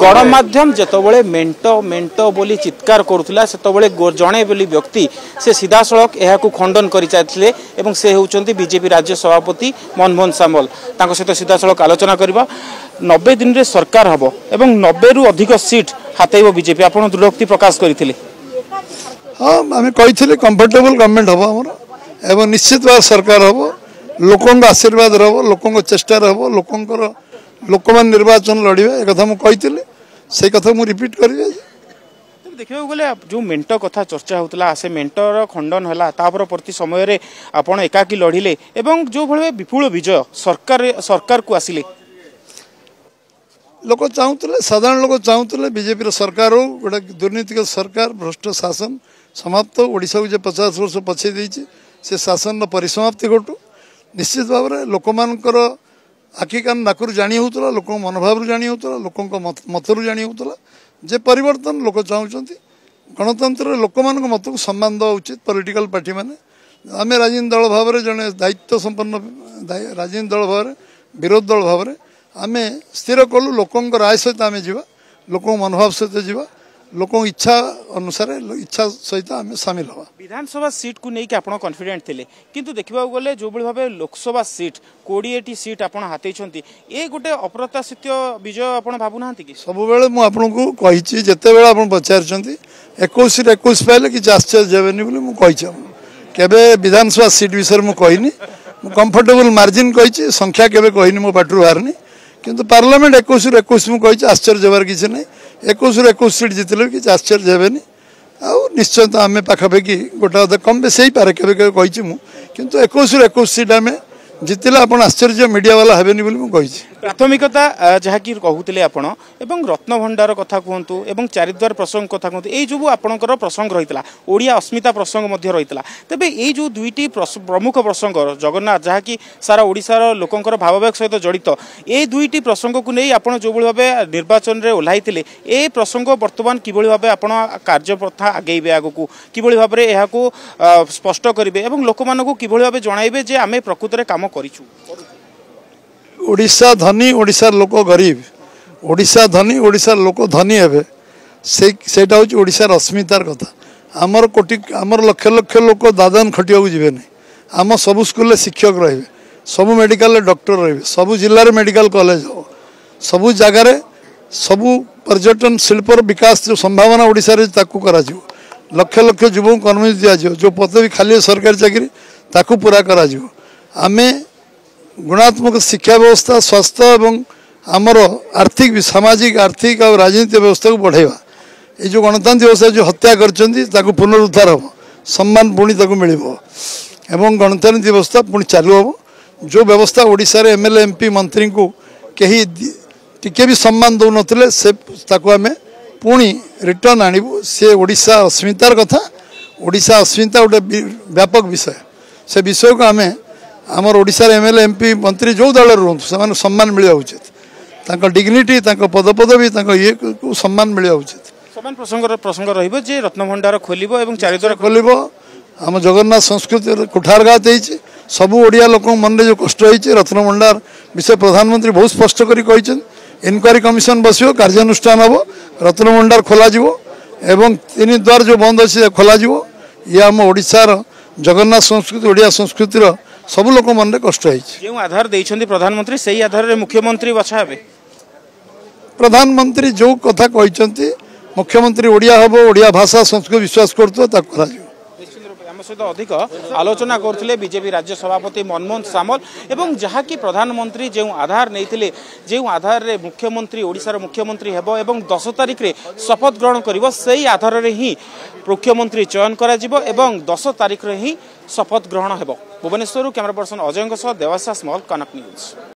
गणमाध्यम जितेबाला मेंटो मेंटो बोली चित्कार करुला से जड़े बोली व्यक्ति से सीधा सड़क यह खंडन कर से होती बीजेपी राज्य सभापति मनमोहन सामल सहित सीधा सड़क आलोचना करवा 90 दिन रे सरकार हम एवं 90 रु अधिक सीट हाथेब बीजेपी आप दृढ़ोक्ति प्रकाश करते। हाँ आम कही कंफर्टेबल गवर्नमेंट हम आमर एवं निश्चित भाव सरकार हम लोकों आशीर्वाद रहो लोकों चेष्टा रहो लोक मान निर्वाचन लड़े एक मुझे से कथा मुझे रिपीट कर देखा गले जो मेंटो कथा चर्चा होता से मेंटर खंडन है प्रति समय आपण एकाकी लड़िले एवं जो भाई विपुल विजय सरकार को आसिले लोक चाहूले साधारण लोक चाहूले बीजेपी सरकार हो गोटे दुर्नीतिक सरकार भ्रष्ट शासन समाप्त ओडिशा को जो 50 वर्ष पछे देइछि से शासन परिसमाप्ति घटू निश्चित भाव में लोक मानकर आखि कान नाकुर जानी होता लोक मनोभाव जानी होता लोक मतरू जानी होता जे परिवर्तन लोक चाहते गणतंत्र लोक मान मत को सम्मान देवा उचित पॉलिटिकल पार्टी माने आम राजनीति दल भाव में जड़े दायित्व संपन्न राजनीति दल भाव में विरोध दल भाव में आम स्थिर कलु लोकों राय सहित आम जा लोक मनोभाव सहित जा लोक इच्छा अनुसार इच्छा सहित आम सामिल हवा विधानसभा सीट को लेकिन आप कॉन्फिडेंट थे किंतु देखा गले जो भाव लोकसभा सीट 20 सीट आप हाथी ये गोटे अप्रत्याशित विजय आप भावुना कि सब मुझे आपको कही जिते बड़े आप पचार 21 पाइले कि आश्चर्य जाबेनि केवे विधानसभा सीट विषय मुझे कहनी कंफर्टेबल मार्जिन कही संख्या केवे कहनी मो पार्टी बाहरनी किंतु पार्लियामेंट 21 मुझे आश्चर्य जबार किसी ना 21 सीट जितले कि आश्चर्य जाबेनि निश्चय तो आम पाखापाखि गोटे कम बेस ही पारे केवे कही किंतु 21 सीट आम जितले आप आश्चर्य मीडिया वाला हेनी बोली प्राथमिकता जहाँ कि कहते आपण एवं रत्न भंडार कथा कहतु एवं चारिद्वार प्रसंग कथा कहतु यही जो आपंकर प्रसंग रही ओडिया अस्मिता प्रसंग रही तेज ये जो दुईटी प्रमुख प्रसंग जगन्नाथ जहाँ कि सारा ओडिशार लोकंर भाववेग सहित जड़ित ये दुईटी प्रसंग को नहीं आप जो भाव निर्वाचन में ओह्लैले ये प्रसंग बर्तमान कि भाव आप कार्यप्रथा आगेबे आगक कि भाव में यह स्पष्ट करेंगे और लोक मानक कि भाव जनइबे जे आम प्रकृत में काम करिछु। ओडिशा धनी ओडिशार लोक गरीब ओडिशा धनी ओडिशार लोक धनी हे सेटा हूँ ओडिशार अस्मितार कथा आमर कोटि आमर लक्ष लक्ष लोक दादन खटिया जीवे नहीं आम सबू स्कूल शिक्षक रहे सबू मेडिकल डॉक्टर रहे सबू जिले मेडिकल कॉलेज हो सबू जगार सबू पर्यटन शिल्पर विकास जो संभावना ओडिशा रे ताकू करा लक्ष लक्ष युवक कर्मी दिज्व जो पद भी खाली सरकारी चाकरी ताकू पूरा करा आमे गुणात्मक शिक्षा व्यवस्था स्वास्थ्य एवं आमर आर्थिक सामाजिक आर्थिक और राजनीतिक व्यवस्था को बढ़ेवा ये जो गणतांत्रिक व्यवस्था जो हत्या कर पुनरुद्धार हम सम्मान पुणी मिल गणतांत्रिक व्यवस्था पुणी चालू हम जो व्यवस्था ओडिशा रे एमएलए एमपी मंत्री को कहीं टिके भी सम्मान दौन से आम पुणी रिटर्न आणबू सी ओडिशा अस्मितार कथा ओडिशा अस्मिता गोटे व्यापक विषय से विषय को आम आमर ओडिशार एमएलए एमपी मंत्री जो दल रुहतु से सम्मान मिलवा उचित डिग्निटी पदपदवी ये को सम्मान मिलवा उचित समान प्रसंग रही रत्नभंडार खोल चारिद्वार खोल आम जगन्नाथ संस्कृति कुठारघात हो सबू ओडिया लोक मन में जो कष्ट होती रत्नभंडार विषय प्रधानमंत्री बहुत स्पष्ट कर इनक्वारी कमिशन बस कार्यानुष्ठान हम रत्नभंडार खोल 3 द्वार जो बंद अच्छे खोल ये आम ओडिशार जगन्नाथ संस्कृति ओडिया संस्कृतिर सबू लोक मन में कष्ट जो आधार देइछन्ति प्रधानमंत्री से आधार रे मुख्यमंत्री बछा हे प्रधानमंत्री जो कथा कहते मुख्यमंत्री ओडिया हम ओडिया भाषा संस्कृत विश्वास कर सहित अधिक आलोचना करते बीजेपी राज्य सभापति मनमोहन सामल एवं जहाँ कि प्रधानमंत्री जो आधार नहीं जो आधार रे मुख्यमंत्री ओडिशार मुख्यमंत्री हेबो एवं 10 तारिख रे शपथ ग्रहण करिवो सेही आधार रे ही मुख्यमंत्री चयन करा जिवो एवं 10 तारिख रे ही शपथ ग्रहण हेबो। भुवनेश्वर कैमरा पर्सन अजय सह देवाशिष महल कनक न्यूज।